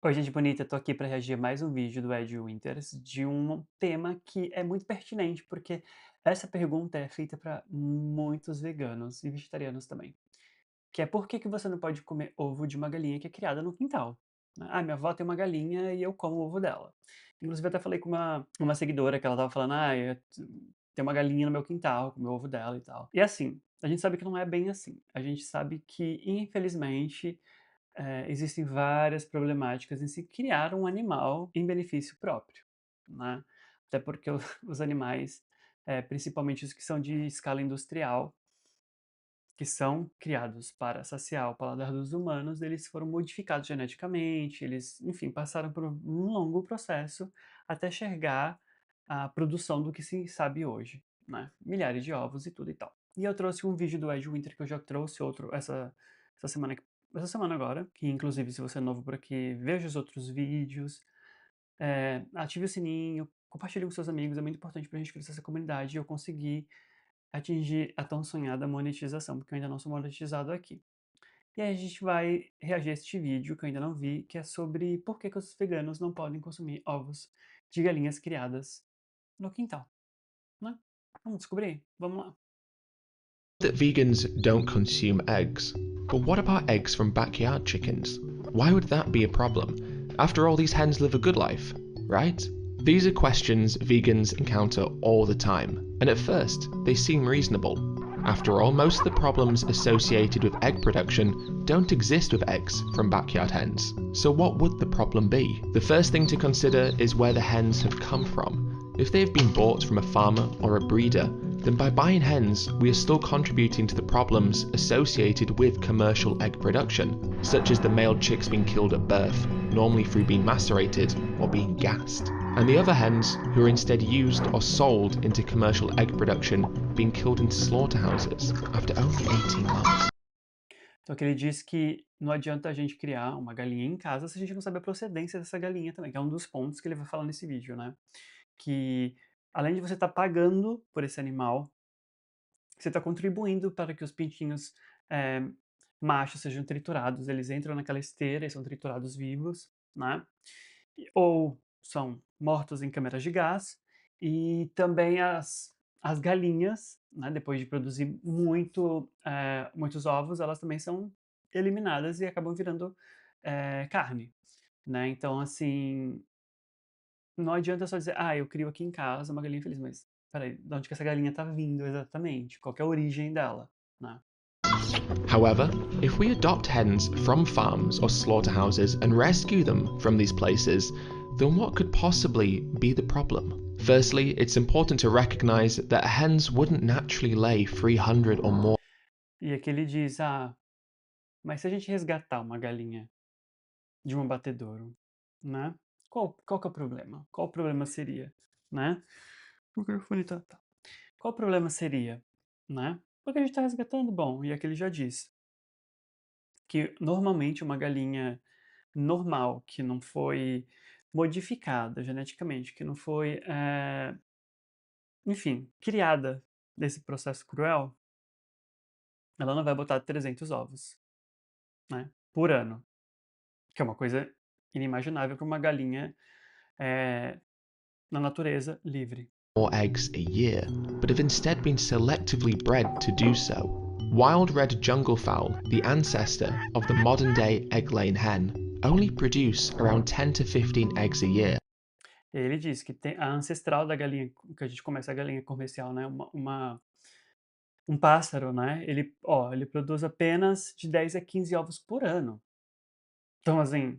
Oi, gente bonita, tô aqui para reagir a mais um vídeo do Ed Winters de um tema que é muito pertinente, porque essa pergunta é feita para muitos veganos e vegetarianos também, que é por que que você não pode comer ovo de uma galinha que é criada no quintal? Né? Ah, minha avó tem uma galinha e eu como o ovo dela. Inclusive, eu até falei com uma seguidora que ela tava falando, tem uma galinha no meu quintal, com o ovo dela e tal. E assim, a gente sabe que não é bem assim. A gente sabe que, infelizmente, existem várias problemáticas em se criar um animal em benefício próprio, né. Até porque os animais, principalmente os que são de escala industrial, que são criados para saciar o paladar dos humanos, eles foram modificados geneticamente, eles, enfim, passaram por um longo processo até chegar à produção do que se sabe hoje, né, milhares de ovos e tudo e tal. E eu trouxe um vídeo do Ed Winter que eu já trouxe outro essa semana essa semana agora, que inclusive se você é novo por aqui, veja os outros vídeos, ative o sininho, compartilhe com seus amigos, é muito importante pra gente crescer essa comunidade e eu conseguir atingir a tão sonhada monetização, porque eu ainda não sou monetizado aqui. E aí a gente vai reagir a este vídeo que eu ainda não vi, que é sobre por que que os veganos não podem consumir ovos de galinhas criadas no quintal, né? Vamos descobrir? Vamos lá. That vegans don't consume eggs. But what about eggs from backyard chickens? Why would that be a problem? After all, these hens live a good life, right? These are questions vegans encounter all the time, and at first, they seem reasonable. After all, most of the problems associated with egg production don't exist with eggs from backyard hens. So what would the problem be? The first thing to consider is where the hens have come from. If they have been bought from a farmer or a breeder, then by buying hens, we are still contributing to the problems associated with commercial egg production, such as the male chicks being killed at birth, normally through being macerated or being gassed, and the other hens who are instead used or sold into commercial egg production being killed in slaughterhouses after only 18 months. Então que ele diz que não adianta a gente criar uma galinha em casa se a gente não sabe a procedência dessa galinha também, que é um dos pontos que ele vai falar nesse vídeo, né? Que além de você estar pagando por esse animal, você está contribuindo para que os pintinhos eh, machos sejam triturados. Eles entram naquela esteira e são triturados vivos, né? Ou são mortos em câmeras de gás. E também as galinhas, né, depois de produzir muitos ovos, elas também são eliminadas e acabam virando carne, né? Então, assim, não adianta só dizer, ah, eu crio aqui em casa uma galinha feliz, mas peraí, de onde que essa galinha tá vindo exatamente? Qual que é a origem dela, né? However, if we adopt hens from farms or slaughterhouses and rescue them from these places, then what could possibly be the problem? Firstly, it's important to recognize that hens wouldn't naturally lay 300 or more E aqui ele diz, ah, mas se a gente resgatar uma galinha de um abatedouro, né? Qual que é o problema? Qual o problema seria, né? O microfone tá. Qual o problema seria, né? Porque a gente está resgatando, bom, e aqui ele já diz que normalmente uma galinha normal, que não foi modificada geneticamente, que não foi, enfim, criada nesse processo cruel, ela não vai botar 300 ovos, né, por ano, que é uma coisa inimaginável para uma galinha, eh, na natureza livre. eggs a year, but have instead been selectively bred to do so. Wild red jungle fowl, the ancestor of the modern day egg laying hen, only produce around 10 to 15 eggs a year. E aí ele diz que tem a ancestral da galinha, que a gente começa a galinha comercial, né, um pássaro, né, ele produz apenas de 10 a 15 ovos por ano. Então, assim,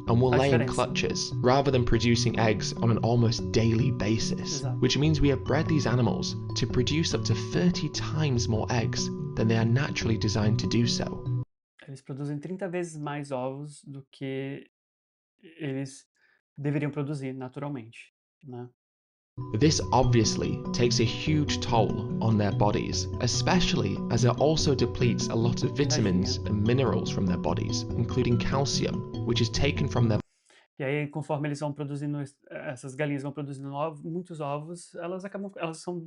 And will a lay in diferença. clutches rather than producing eggs on an almost daily basis, Exato. which means we have bred these animals to produce up to 30 times more eggs than they are naturally designed to do so. Eles produzem 30 vezes mais ovos do que eles deveriam produzir naturalmente, né. This obviously takes a huge toll on their bodies, especially as it also depletes a lot of vitamins Tadinha. and minerals from their bodies, including calcium, which is taken from their E aí, conforme eles vão produzindo essas galinhas vão produzindo muitos ovos,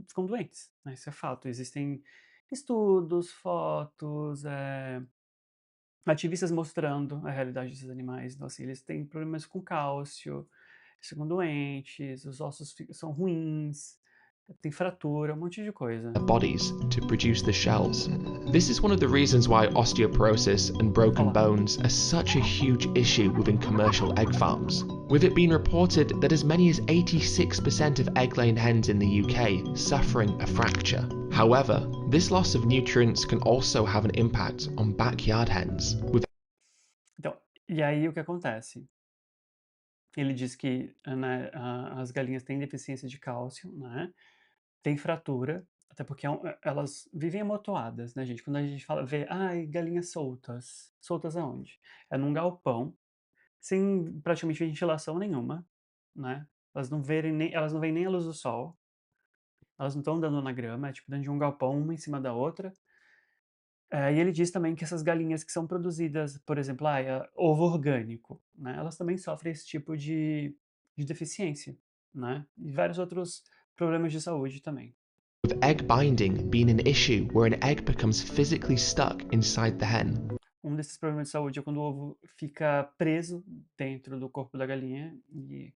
ficam doentes, né, isso é fato. Existem estudos, fotos, ativistas mostrando a realidade desses animais. Então, assim, eles têm problemas com cálcio, ficam doentes, os ossos são ruins, tem fratura, um monte de coisa. their bodies to produce the shells. This is one of the reasons why osteoporosis and broken Olha lá. bones are such a huge issue within commercial egg farms, with it being reported that as many as 86% of egg-laying hens in the UK suffering a fracture. However, this loss of nutrients can also have an impact on backyard hens, with Então, e aí o que acontece? Ele diz que, né, as galinhas têm deficiência de cálcio, né, tem fratura, até porque elas vivem amontoadas, né, gente. Quando a gente fala vê: "Ai, galinhas soltas". Soltas aonde? É num galpão, sem praticamente ventilação nenhuma, né. Elas não veem nem a luz do sol, elas não estão andando na grama, é tipo dentro de um galpão, uma em cima da outra. E ele diz também que essas galinhas que são produzidas, por exemplo, ovo orgânico, né, elas também sofrem esse tipo de deficiência, né, e vários outros problemas de saúde também. egg binding being an issue where an egg becomes physically stuck inside the hen. Um desses problemas de saúde é quando o ovo fica preso dentro do corpo da galinha e,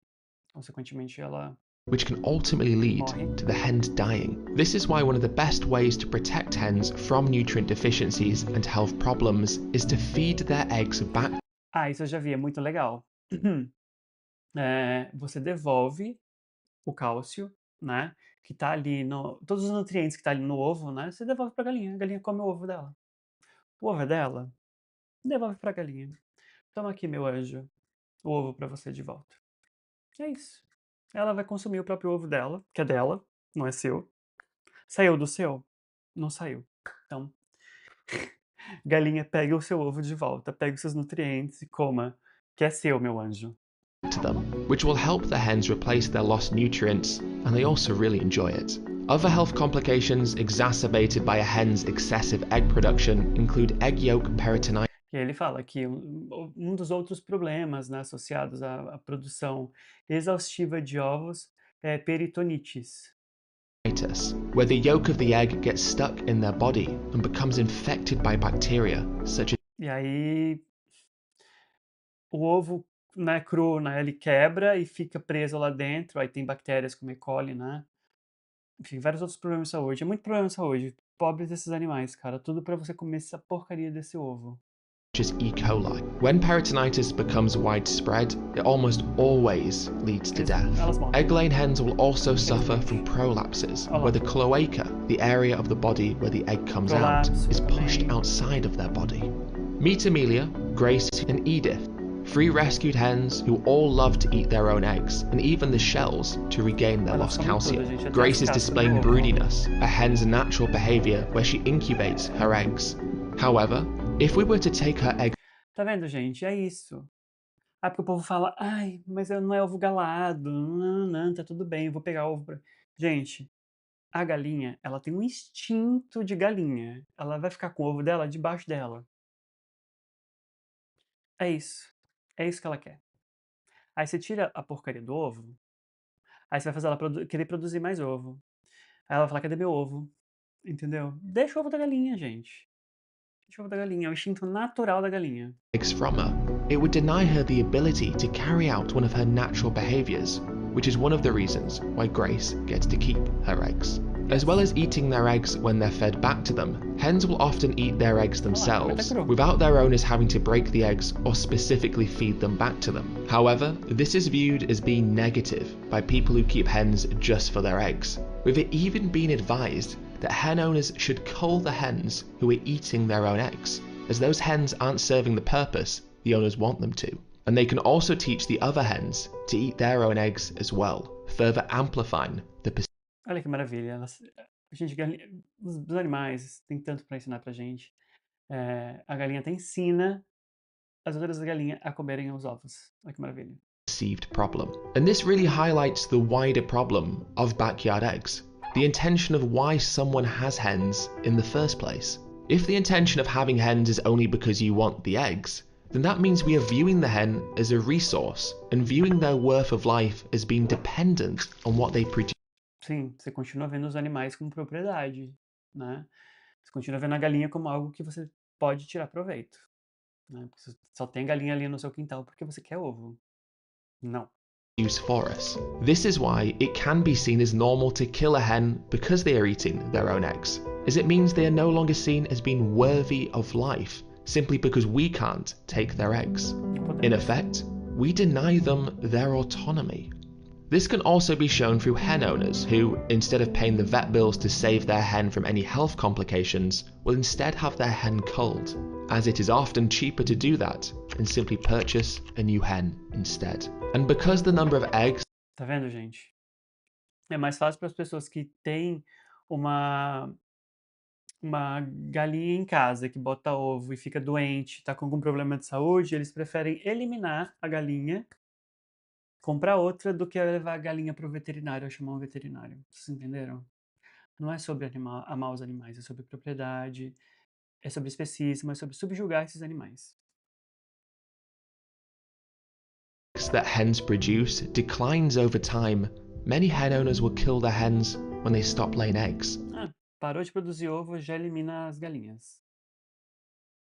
consequentemente, ela Which can ultimately lead morre. to the hens dying. This is why one of the best ways to protect hens from nutrient deficiencies and health problems is to feed their eggs back Isso eu já vi, é muito legal. Você devolve o cálcio, né, que tá ali no todos os nutrientes que tá ali no ovo, né, você devolve pra galinha, a galinha come o ovo dela. O ovo é dela, devolve pra galinha. "Toma aqui, meu anjo, o ovo pra você de volta". É isso. Ela vai consumir o próprio ovo dela, que é dela, não é seu. Saiu do seu? Não saiu. Então, galinha, pegue o seu ovo de volta, pegue os seus nutrientes e coma, que é seu, meu anjo. to them, which will help the hens replace their lost nutrients, and they also really enjoy it. Other health complications exacerbated by a hen's excessive egg production include egg yolk peritonitis, E aí ele fala que um dos outros problemas, né, associados à produção exaustiva de ovos é peritonites. where the yolk of the egg gets stuck in their body and becomes infected by bacteria such as E aí o ovo, né, cru, né, ele quebra e fica preso lá dentro, aí tem bactérias como E. coli, né, enfim, vários outros problemas de saúde. É muito problema de saúde. Pobres desses animais, cara, tudo pra você comer essa porcaria desse ovo. E. coli. When peritonitis becomes widespread, it almost always leads to death. Elas morrem. Egg-laying hens will also suffer from prolapses, where the cloaca, the area of the body where the egg comes out, is pushed outside of their body. Meet Amelia, Grace, and Edith, three rescued hens who all love to eat their own eggs, and even the shells, to regain their lost calcium. Grace is displaying broodiness, a hen's natural behavior where she incubates her eggs. However, if we were to take her egg Tá vendo, gente? É isso. Porque o povo fala: "Ai, mas não é ovo galado, nã tá tudo bem, eu vou pegar ovo pra". Gente, a galinha, ela tem um instinto de galinha. Ela vai ficar com o ovo dela debaixo dela. É isso. É isso que ela quer. Aí você tira a porcaria do ovo, aí você vai fazer ela querer produzir mais ovo. Aí ela vai falar: "Cadê meu ovo?". Entendeu? Deixa o ovo da galinha, gente. Deixa o ovo da galinha, é o instinto natural da galinha. eggs from her, it would deny her the ability to carry out one of her natural behaviors, which is one of the reasons why Grace gets to keep her eggs. As well as eating their eggs when they're fed back to them, hens will often eat their eggs themselves, without their owners having to break the eggs or specifically feed them back to them. However, this is viewed as being negative by people who keep hens just for their eggs, with it even being advised that hen owners should cull the hens who are eating their own eggs, as those hens aren't serving the purpose the owners want them to. And they can also teach the other hens to eat their own eggs as well, further amplifying the Olha que maravilha. Gente, os animais têm tanto para ensinar pra gente. A galinha até ensina as outras galinhas a comerem os ovos. Olha que maravilha. perceived problem. And this really highlights the wider problem of backyard eggs, the intention of why someone has hens in the first place. If the intention of having hens is only because you want the eggs, then that means we are viewing the hen as a resource and viewing their worth of life as being dependent on what they produce. Sim, você continua vendo os animais como propriedade, né? Você continua vendo a galinha como algo que você pode tirar proveito. né, porque você só tem galinha ali no seu quintal porque você quer ovo. Não. Use for us. This is why it can be seen as normal to kill a hen because they are eating their own eggs, as it means they are no longer seen as being worthy of life simply because we can't take their eggs. Não In podemos. effect, we deny them their autonomy. This can also be shown through hen owners who, instead of paying the vet bills to save their hen from any health complications, will instead have their hen culled, as it is often cheaper to do that and simply purchase a new hen instead. And because the number of eggs Tá vendo, gente? É mais fácil para as pessoas que têm uma uma galinha em casa que bota ovo e fica doente, tá com algum problema de saúde, eles preferem eliminar a galinha, comprar outra, do que levar a galinha para o veterinário ou chamar um veterinário. Vocês entenderam? Não é sobre amar os animais, é sobre propriedade, é sobre especismo, é sobre subjugar esses animais. that hens produce declines over time, many hen owners will kill their hens when they stop laying eggs. Ah, parou de produzir ovo, já elimina as galinhas.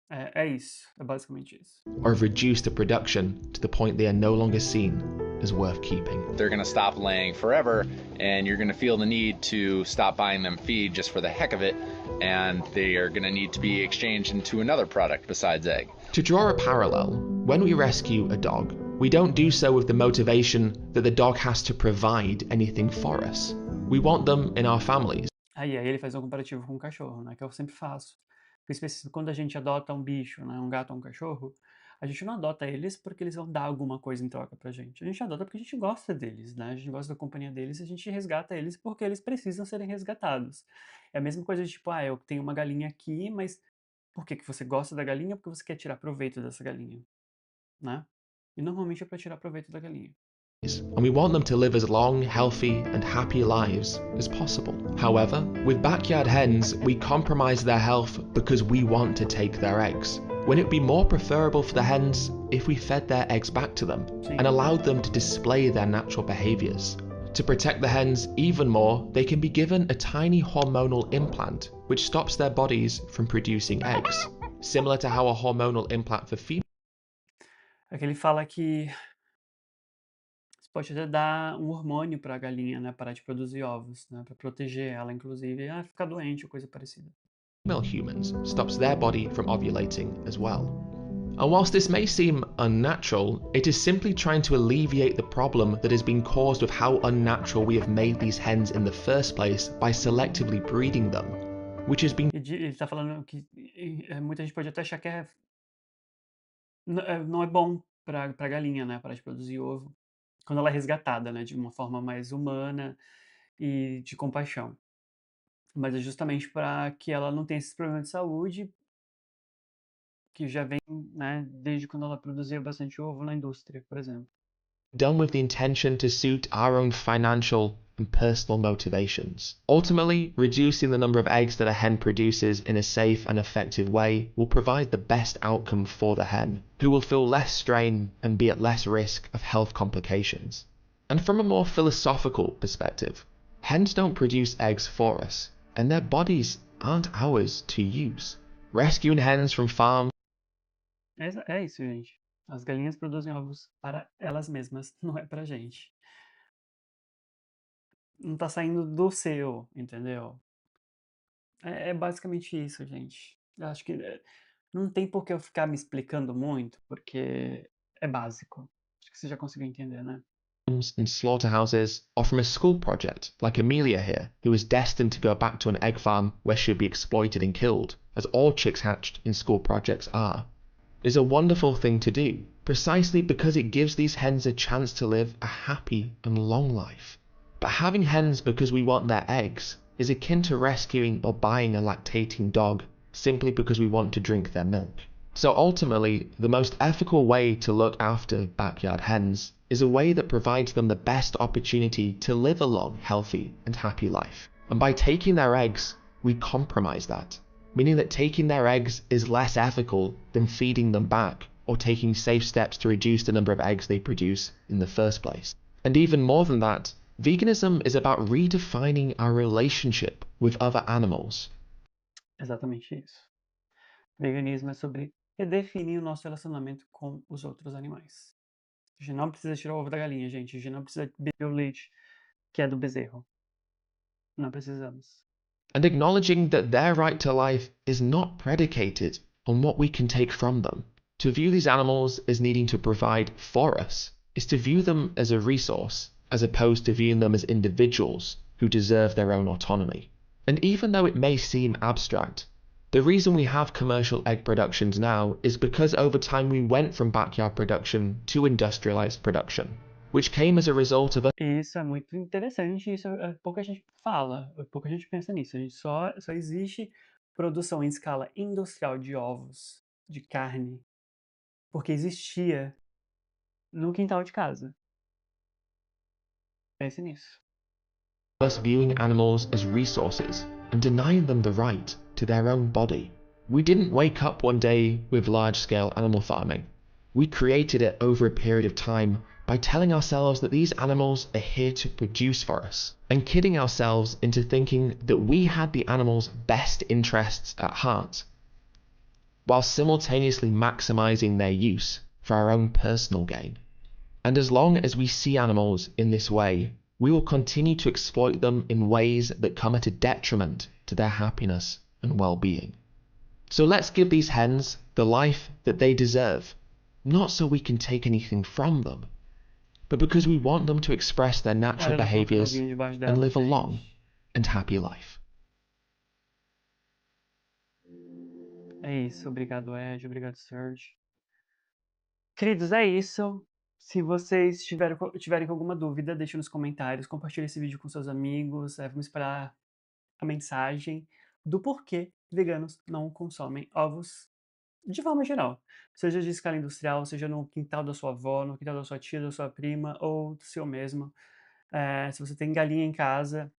É isso, é basicamente isso. Or have reduced the production to the point they are no longer seen as worth keeping. They're going to stop laying forever, and you're going to feel the need to stop buying them feed just for the heck of it, and they are going to need to be exchanged into another product besides egg. To draw a parallel, when we rescue a dog, we don't do so with the motivation that the dog has to provide anything for us. We want them in our families. Aí ele faz um comparativo com o cachorro, né, que eu sempre faço. Quando a gente adota um bicho, né, um gato ou um cachorro, a gente não adota eles porque eles vão dar alguma coisa em troca pra gente. A gente adota porque a gente gosta deles, né? A gente gosta da companhia deles e a gente resgata eles porque eles precisam serem resgatados. É a mesma coisa de tipo, eu tenho uma galinha aqui, mas por que que você gosta da galinha? Porque você quer tirar proveito dessa galinha, né? E normalmente é pra tirar proveito da galinha. And we want them to live as long, healthy, and happy lives as possible. However, with backyard hens, we compromise their health because we want to take their eggs, when it would be more preferable for the hens if we fed their eggs back to them Sim. and allowed them to display their natural behaviours. To protect the hens even more, they can be given a tiny hormonal implant which stops their bodies from producing eggs, similar to how a hormonal implant for females. É que ele fala que você pode até dar um hormônio para a galinha, né, parar de produzir ovos, né, para proteger ela, inclusive, ficar doente ou coisa parecida. Humans stops their body from ovulating as well. And whilst this may seem unnatural, it is simply trying to alleviate the problem that has been caused with how unnatural we have made these hens in the first place by selectively breeding them, which has been Ele tá falando que muita gente pode até achar que não é bom para galinha, né, parar de produzir ovo, quando ela é resgatada, né, de uma forma mais humana e de compaixão. Mas é justamente para que ela não tenha esses problemas de saúde que já vem, né, desde quando ela produzia bastante ovo na indústria, por exemplo. done with the intention to suit our own financial and personal motivations. Ultimately, reducing the number of eggs that a hen produces in a safe and effective way will provide the best outcome for the hen, who will feel less strain and be at less risk of health complications. And from a more philosophical perspective, hens don't produce eggs for us, and their bodies aren't ours to use. Rescuing hens from farms É isso, gente. As galinhas produzem ovos para elas mesmas, não é pra gente. Não tá saindo do seu, entendeu? É basicamente isso, gente. Eu acho que não tem por que eu ficar me explicando muito, porque é básico. Acho que você já conseguiu entender, né? and slaughterhouses, or from a school project, like Amelia here, who is destined to go back to an egg farm where she'll be exploited and killed, as all chicks hatched in school projects are, is a wonderful thing to do, precisely because it gives these hens a chance to live a happy and long life. But having hens because we want their eggs is akin to rescuing or buying a lactating dog simply because we want to drink their milk. So ultimately, the most ethical way to look after backyard hens is a way that provides them the best opportunity to live a long, healthy and happy life. And by taking their eggs, we compromise that, meaning that taking their eggs is less ethical than feeding them back or taking safe steps to reduce the number of eggs they produce in the first place. And even more than that, veganism is about redefining our relationship with other animals. Exatamente isso. Veganismo é sobre redefinir o nosso relacionamento com os outros animais. A gente não precisa tirar o ovo da galinha, gente. A gente não precisa beber o leite que é do bezerro. Não precisamos. And acknowledging that their right to life is not predicated on what we can take from them. To view these animals as needing to provide for us is to view them as a resource, as opposed to viewing them as individuals who deserve their own autonomy. And even though it may seem abstract, the reason we have commercial egg productions now is because over time we went from backyard production to industrialized production, which came as a result of Isso é muito interessante, isso pouca gente fala, pouca gente pensa nisso. A gente só existe produção em escala industrial de ovos, de carne, porque existia no quintal de casa. Pense nisso. us viewing animals as resources and denying them the right to their own body. We didn't wake up one day with large-scale animal farming. We created it over a period of time by telling ourselves that these animals are here to produce for us, and kidding ourselves into thinking that we had the animals' best interests at heart, while simultaneously maximizing their use for our own personal gain. And as long as we see animals in this way, we will continue to exploit them in ways that come at a detriment to their happiness and well-being. So let's give these hens the life that they deserve, not so we can take anything from them, but because we want them to express their natural Olha ela colocando behaviors alguinho debaixo and dela, live a long gente. and happy life. É isso, obrigado Ed, obrigado Serge. Queridos, é isso. Se vocês tiverem alguma dúvida, deixe nos comentários, compartilhe esse vídeo com seus amigos, vamos esperar a mensagem do porquê veganos não consomem ovos de forma geral. Seja de escala industrial, seja no quintal da sua avó, no quintal da sua tia, da sua prima ou do seu mesmo. Se você tem galinha em casa,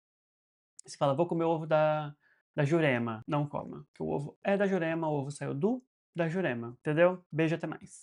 você fala, vou comer o ovo da Jurema. Não coma, porque o ovo é da Jurema, o ovo saiu da Jurema, entendeu? Beijo, até mais.